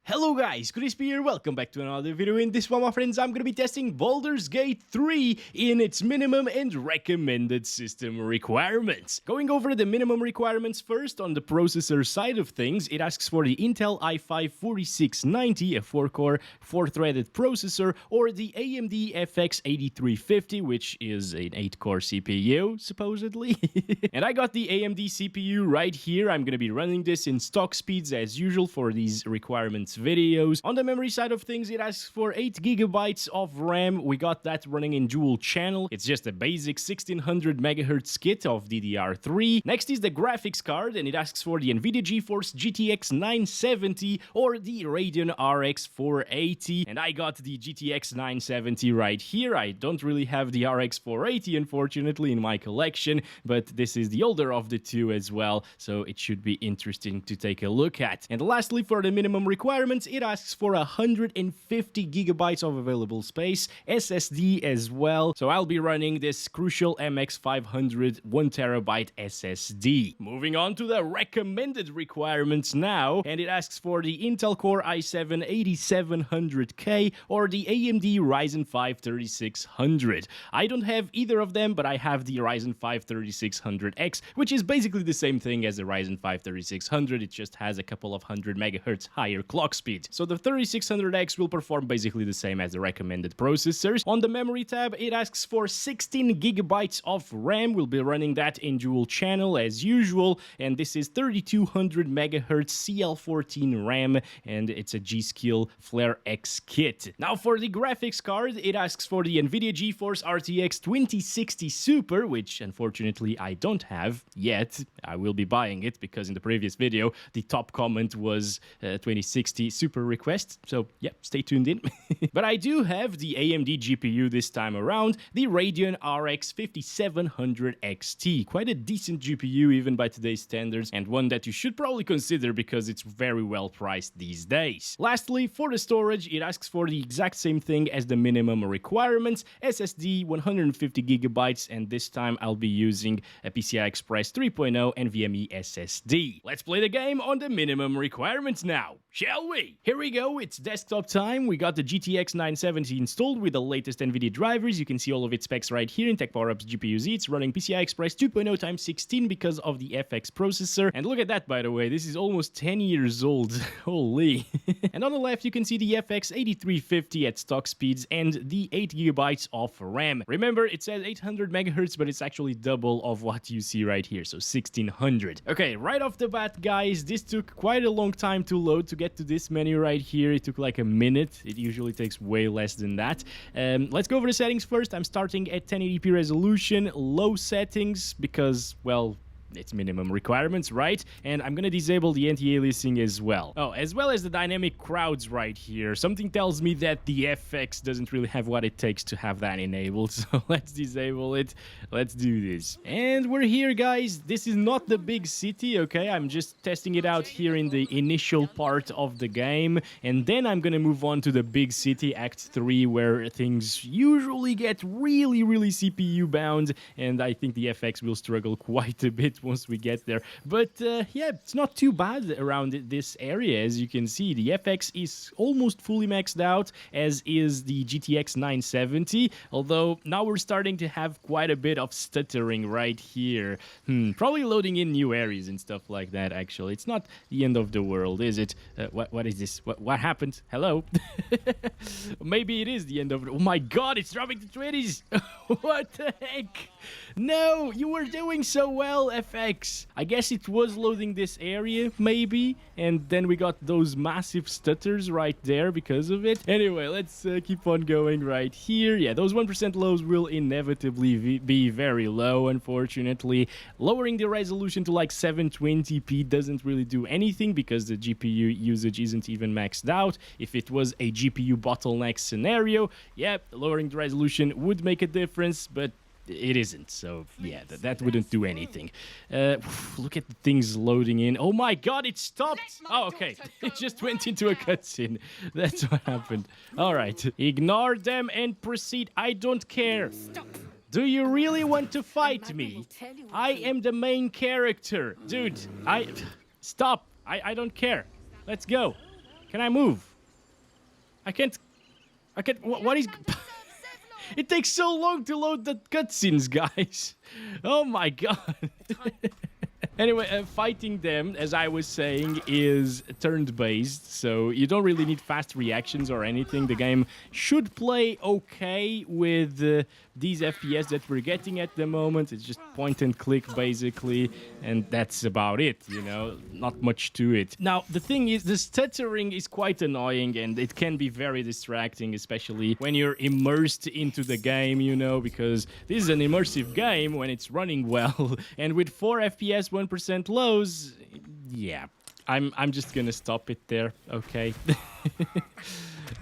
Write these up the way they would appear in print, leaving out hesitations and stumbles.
Hello guys, Crispy here, welcome back to another video. In this one, my friends, I'm gonna be testing Baldur's Gate 3 in its minimum and recommended system requirements. Going over the minimum requirements first, on the processor side of things, it asks for the Intel i5-4690, a 4-core, 4-threaded processor, or the AMD FX 8350, which is an 8-core CPU, supposedly. And I got the AMD CPU right here. I'm gonna be running this in stock speeds as usual for these requirements videos. On the memory side of things, it asks for 8 gigabytes of RAM. We got that running in dual channel. It's just a basic 1600 MHz kit of DDR3. Next is the graphics card, and it asks for the Nvidia GeForce GTX 970 or the Radeon RX 480. And I got the GTX 970 right here. I don't really have the RX 480, unfortunately, in my collection, but this is the older of the two as well, so it should be interesting to take a look at. And lastly, for the minimum requirements, it asks for 150 gigabytes of available space, SSD as well. So I'll be running this crucial MX500 1TB SSD. Moving on to the recommended requirements now, and it asks for the Intel Core i7-8700K or the AMD Ryzen 5 3600. I don't have either of them, but I have the Ryzen 5 3600X, which is basically the same thing as the Ryzen 5 3600. It just has a couple of 100 megahertz higher clock speed. So the 3600X will perform basically the same as the recommended processors. On the memory tab, it asks for 16 gigabytes of RAM. We'll be running that in dual channel as usual, and this is 3200 megahertz CL14 RAM, and it's a G-Skill Flare X kit. Now for the graphics card, it asks for the Nvidia GeForce RTX 2060 Super, which unfortunately I don't have yet. I will be buying it because in the previous video, the top comment was 2060 Super request, so yeah, stay tuned in. But I do have the AMD GPU this time around, the Radeon RX 5700 XT. Quite a decent GPU even by today's standards, and one that you should probably consider because it's very well priced these days. Lastly, for the storage, it asks for the exact same thing as the minimum requirements, SSD 150 gigabytes, and this time I'll be using a PCI Express 3.0 NVMe SSD. Let's play the game on the minimum requirements now, shall we? Here we go, it's desktop time. We got the GTX 970 installed with the latest Nvidia drivers. You can see all of its specs right here in Tech Power Up's GPU Z. It's running PCI Express 2.0 x 16 because of the FX processor. And look at that, by the way, this is almost 10 years old. Holy. And on the left, you can see the FX 8350 at stock speeds and the 8 gigabytes of RAM. Remember, it says 800 megahertz, but it's actually double of what you see right here, so 1600. Okay, right off the bat, guys, this took quite a long time to load to get to this menu right here. It took like a minute. It usually takes way less than that. Let's go over the settings first. I'm starting at 1080p resolution, low settings, because, well, it's minimum requirements, right? And I'm gonna disable the anti-aliasing as well. Oh, as well as the dynamic crowds right here. Something tells me that the FX doesn't really have what it takes to have that enabled, so let's disable it. Let's do this. And we're here, guys. This is not the big city, okay? I'm just testing it out here in the initial part of the game, and then I'm gonna move on to the big city, Act 3, where things usually get really CPU bound, and I think the FX will struggle quite a bit once we get there. But yeah, it's not too bad around this area. As you can see, the FX is almost fully maxed out, as is the GTX 970, although now we're starting to have quite a bit of stuttering right here. Probably loading in new areas and stuff like that, actually. It's not the end of the world, is it? What is this? What happened? Hello? Maybe it is the end of the... Oh my god, it's dropping to 20s! What the heck? No, you were doing so well, FX. I guess it was loading this area, maybe, and then we got those massive stutters right there because of it. Anyway, let's keep on going right here. Yeah, those 1% lows will inevitably be very low, unfortunately. Lowering the resolution to like 720p doesn't really do anything because the GPU usage isn't even maxed out. If it was a GPU bottleneck scenario, yeah, lowering the resolution would make a difference, but it isn't, so yeah, that wouldn't do anything. Look at the things loading in. Oh my god, it stopped! Oh, okay, it just went into a cutscene. That's what happened. Alright, ignore them and proceed. I don't care. Do you really want to fight me? I am the main character. Dude, stop. I don't care. Let's go. Can I move? I can't... What is... It takes so long to load the cutscenes, guys. Oh my god. Anyway, fighting them, as I was saying, is turn-based, so you don't really need fast reactions or anything. The game should play okay with these FPS that we're getting at the moment. It's just point and click, basically, and that's about it, you know, not much to it. Now, the thing is, the stuttering is quite annoying, and it can be very distracting, especially when you're immersed into the game, you know, because this is an immersive game when it's running well, and with 4 FPS, 1% lows, yeah, I'm just gonna stop it there, okay?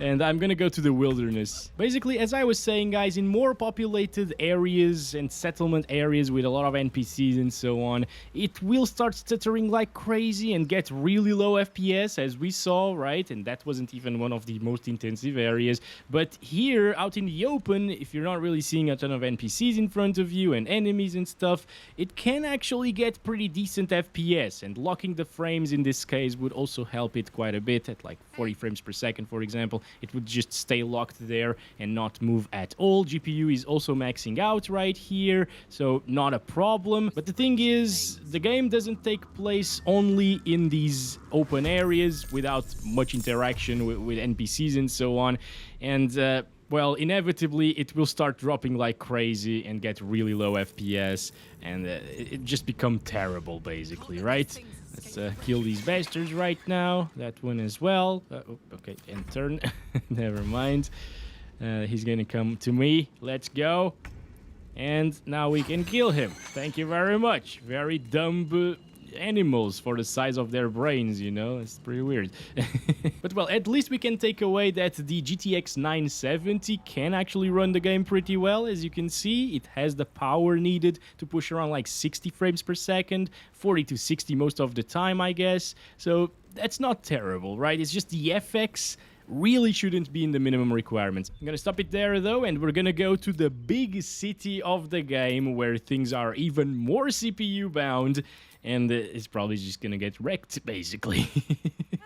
And I'm gonna go to the wilderness. Basically, as I was saying, guys, in more populated areas and settlement areas with a lot of NPCs and so on, it will start stuttering like crazy and get really low FPS, as we saw, right? And that wasn't even one of the most intensive areas. But here, out in the open, if you're not really seeing a ton of NPCs in front of you and enemies and stuff, it can actually get pretty decent FPS. And locking the frames in this case would also help it quite a bit at like 40 frames per second, for example. It would just stay locked there and not move at all. GPU is also maxing out right here, so not a problem. But the thing is, the game doesn't take place only in these open areas without much interaction with NPCs and so on. And well, inevitably, it will start dropping like crazy and get really low FPS, and it just become terrible, basically, right? Let's kill these bastards right now. That one as well. Okay, and turn. Never mind. He's gonna come to me. Let's go. And now we can kill him. Thank you very much. Very dumb animals for the size of their brains, you know. It's pretty weird. But well, at least we can take away that the GTX 970 can actually run the game pretty well. As you can see, it has the power needed to push around like 60 frames per second, 40 to 60 most of the time, I guess. So that's not terrible, right? It's just the FX really shouldn't be in the minimum requirements. I'm gonna stop it there though, and we're gonna go to the big city of the game where things are even more CPU bound, and it's probably just gonna get wrecked, basically.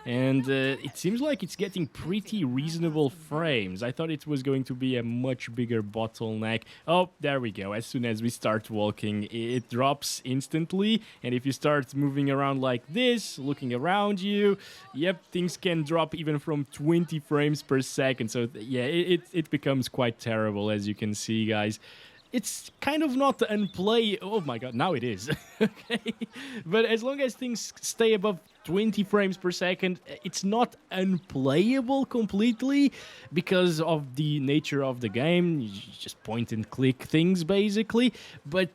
And it seems like it's getting pretty reasonable frames. I thought it was going to be a much bigger bottleneck. Oh, there we go. As soon as we start walking, it drops instantly. And if you start moving around like this, looking around you, yep, things can drop even from 20 frames per second. So yeah, it becomes quite terrible, as you can see, guys. It's kind of not unplay. Oh my god, now it is. Okay, but as long as things stay above 20 frames per second, it's not unplayable completely because of the nature of the game. You just point and click things, basically. But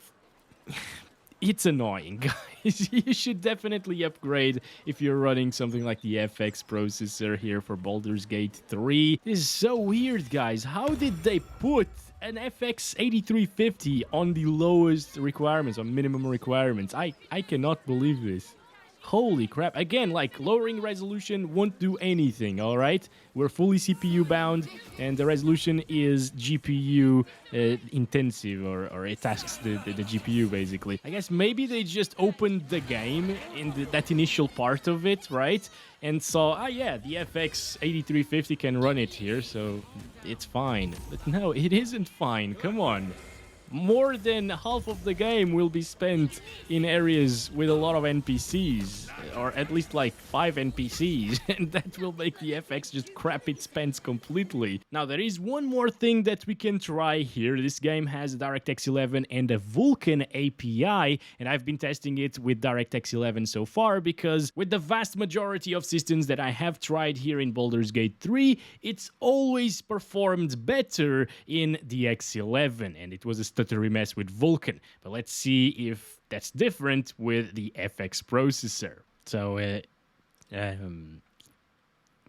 it's annoying, guys. You should definitely upgrade if you're running something like the FX processor here for Baldur's Gate 3. This is so weird, guys. How did they put an FX 8350 on the lowest requirements, on minimum requirements? I cannot believe this. Holy crap. Again, like, lowering resolution won't do anything, alright? We're fully CPU bound, and the resolution is GPU intensive, or it tasks the GPU, basically. I guess maybe they just opened the game in that initial part of it, right? And saw, ah yeah, the FX 8350 can run it here, so it's fine. But no, it isn't fine, come on. More than half of the game will be spent in areas with a lot of NPCs, or at least like 5 NPCs, and that will make the FX just crap its pants completely. Now, there is one more thing that we can try here. This game has DirectX 11 and a Vulkan API, and I've been testing it with DirectX 11 so far because with the vast majority of systems that I have tried here in Baldur's Gate 3, it's always performed better in the X11, and it was a stuttery mess with Vulkan. But let's see if that's different with the FX processor. So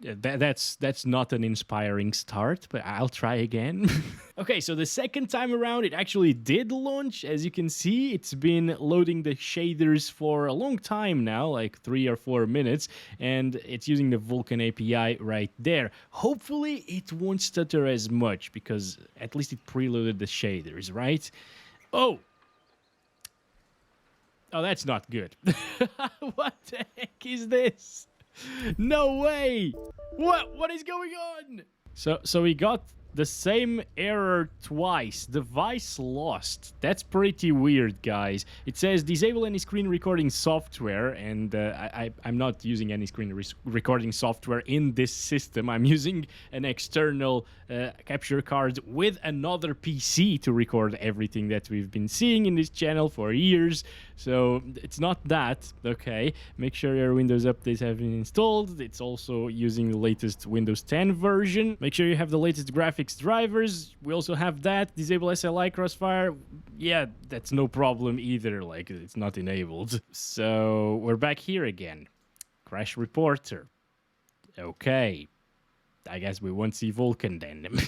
that's not an inspiring start, but I'll try again. Okay, so the second time around, it actually did launch. As you can see, it's been loading the shaders for a long time now, like 3 or 4 minutes, and it's using the Vulkan API right there. Hopefully, it won't stutter as much, because at least it preloaded the shaders, right? Oh, that's not good. What the heck is this? No way! What is going on? So we got the same error twice. Device lost. That's pretty weird, guys. It says disable any screen recording software, and I'm not using any screen recording software in this system. I'm using an external capture card with another PC to record everything that we've been seeing in this channel for years. So it's not that. Okay, make sure your Windows updates have been installed. It's also using the latest Windows 10 version. Make sure you have the latest graphics drivers. We also have that. Disable SLI crossfire. Yeah, that's no problem either. Like, it's not enabled. So we're back here again. Crash reporter. Okay, I guess we won't see Vulkan then.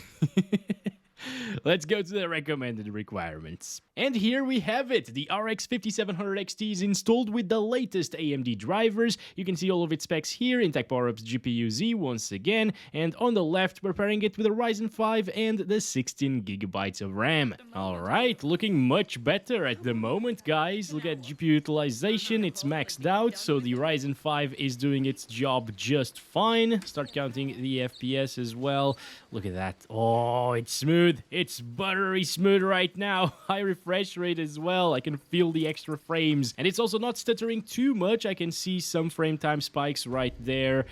Let's go to the recommended requirements. And here we have it. The RX 5700 XT is installed with the latest AMD drivers. You can see all of its specs here in Tech Power Up's GPU Z once again. And on the left, we're pairing it with a Ryzen 5 and the 16GB of RAM. Alright, looking much better at the moment, guys. Look at GPU utilization. It's maxed out, so the Ryzen 5 is doing its job just fine. Start counting the FPS as well. Look at that. Oh, it's smooth. It's buttery smooth right now. High refresh rate as well. I can feel the extra frames. And it's also not stuttering too much. I can see some frame time spikes right there.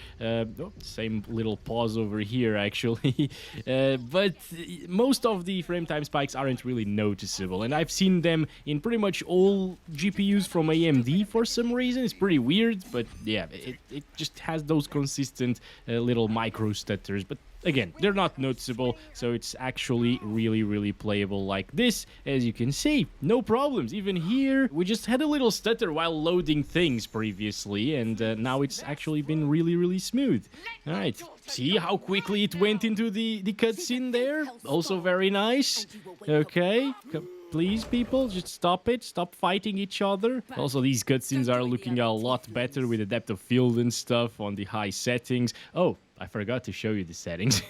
Same little pause over here, actually. But most of the frame time spikes aren't really noticeable. And I've seen them in pretty much all GPUs from AMD for some reason. It's pretty weird, but yeah, it just has those consistent little micro stutters. But again, they're not noticeable, so it's actually really playable like this. As you can see, no problems. Even here, we just had a little stutter while loading things previously, and now it's actually been really smooth. All right, see how quickly it went into the cutscene there? Also very nice. Okay, please, people, just stop it. Stop fighting each other. Also, these cutscenes are looking a lot better with the depth of field and stuff on the high settings. Oh, I forgot to show you the settings.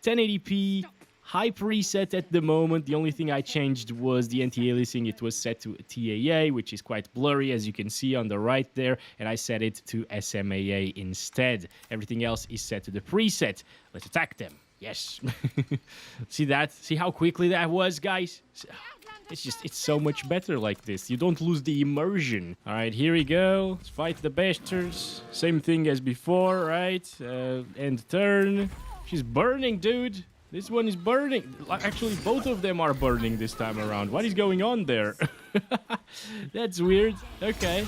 1080p, high preset at the moment. The only thing I changed was the anti-aliasing. It was set to TAA, which is quite blurry, as you can see on the right there. And I set it to SMAA instead. Everything else is set to the preset. Let's attack them. Yes. See that? See how quickly that was, guys? It's so much better like this. You don't lose the immersion. All right, here we go. Let's fight the bastards. Same thing as before, right? End turn. She's burning, dude. This one is burning. Actually, both of them are burning this time around. What is going on there? That's weird. Okay.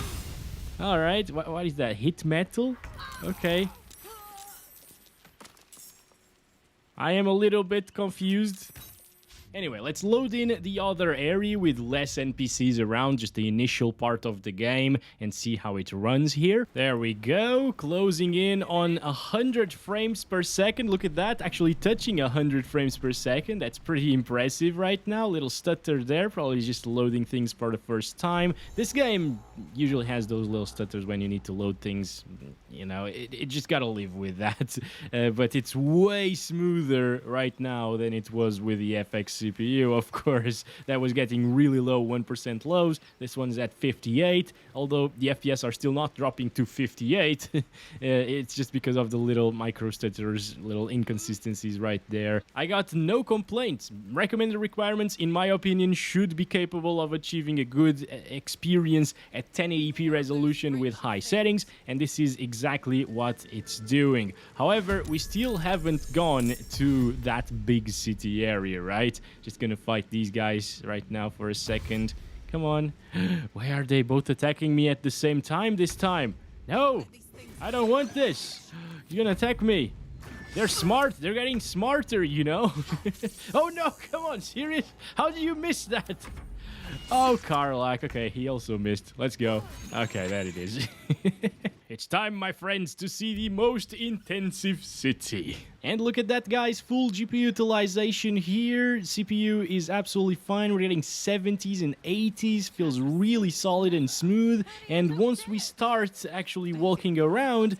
All right. What is that? Hit metal? Okay. I am a little bit confused. Anyway, let's load in the other area with less NPCs around, just the initial part of the game, and see how it runs here. There we go, closing in on 100 frames per second. Look at that, actually touching 100 frames per second. That's pretty impressive right now. Little stutter there, probably just loading things for the first time. This game usually has those little stutters when you need to load things. You know, it just gotta live with that. But it's way smoother right now than it was with the FX CPU, of course. That was getting really low, 1% lows. This one's at 58, although the FPS are still not dropping to 58. It's just because of the little micro stutters, little inconsistencies right there. I got no complaints. Recommended requirements, in my opinion, should be capable of achieving a good experience at 1080p resolution with high settings, and this is exactly what it's doing. However, we still haven't gone to that big city area, right? Just gonna fight these guys right now for a second. Come on. Why are they both attacking me at the same time this time? No! I don't want this! You're gonna attack me. They're smart. They're getting smarter, you know? Oh no, come on, serious? How did you miss that? Oh, Karlak. Okay, he also missed. Let's go. Okay, there it is. It's time, my friends, to see the most intensive city. And look at that, guys, full GPU utilization here. CPU is absolutely fine. We're getting 70s and 80s, feels really solid and smooth. And once we start actually walking around,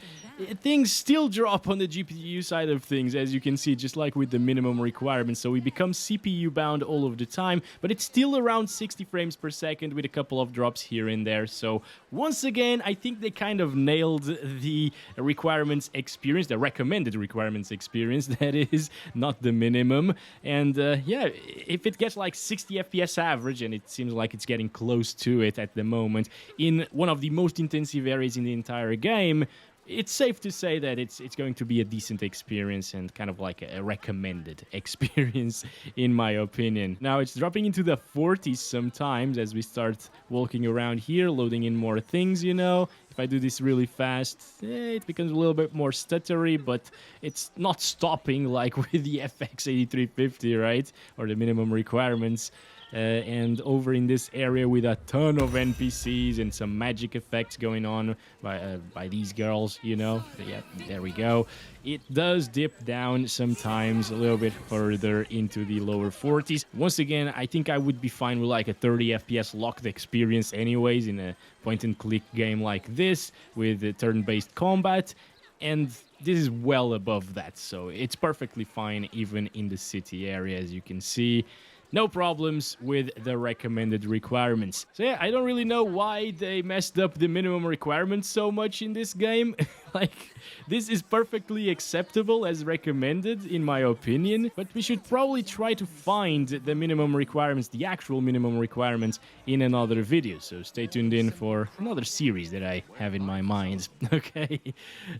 things still drop on the GPU side of things, as you can see, just like with the minimum requirements. So we become CPU bound all of the time, but it's still around 60 frames per second with a couple of drops here and there. So once again, I think they kind of nailed the requirements experience, the recommended requirements experience, that is, not the minimum. And yeah, if it gets like 60 FPS average, and it seems like it's getting close to it at the moment, in one of the most intensive areas in the entire game, it's safe to say that it's going to be a decent experience and kind of like a recommended experience, in my opinion. Now, it's dropping into the 40s sometimes as we start walking around here, loading in more things, you know. If I do this really fast, it becomes a little bit more stuttery, but it's not stopping like with the FX 8350, right? Or the minimum requirements. And over in this area with a ton of NPCs and some magic effects going on by these girls, you know. Yeah, there we go. It does dip down sometimes a little bit further into the lower 40s. Once again, I think I would be fine with like a 30 FPS locked experience anyways in a point-and-click game like this with turn-based combat. And this is well above that, so it's perfectly fine even in the city area, as you can see. No problems with the recommended requirements. So yeah, I don't really know why they messed up the minimum requirements so much in this game. Like, this is perfectly acceptable as recommended, in my opinion. But we should probably try to find the minimum requirements, the actual minimum requirements, in another video. So stay tuned in for another series that I have in my mind. Okay.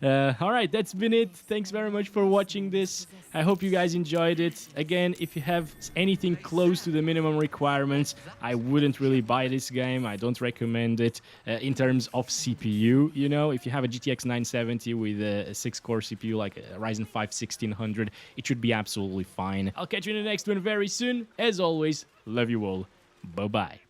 Alright, that's been it. Thanks very much for watching this. I hope you guys enjoyed it. Again, if you have anything close to the minimum requirements, I wouldn't really buy this game. I don't recommend it in terms of CPU. You know, if you have a GTX 970 with a 6-core CPU like a Ryzen 5 1600, it should be absolutely fine. I'll catch you in the next one very soon. As always, love you all. Bye-bye.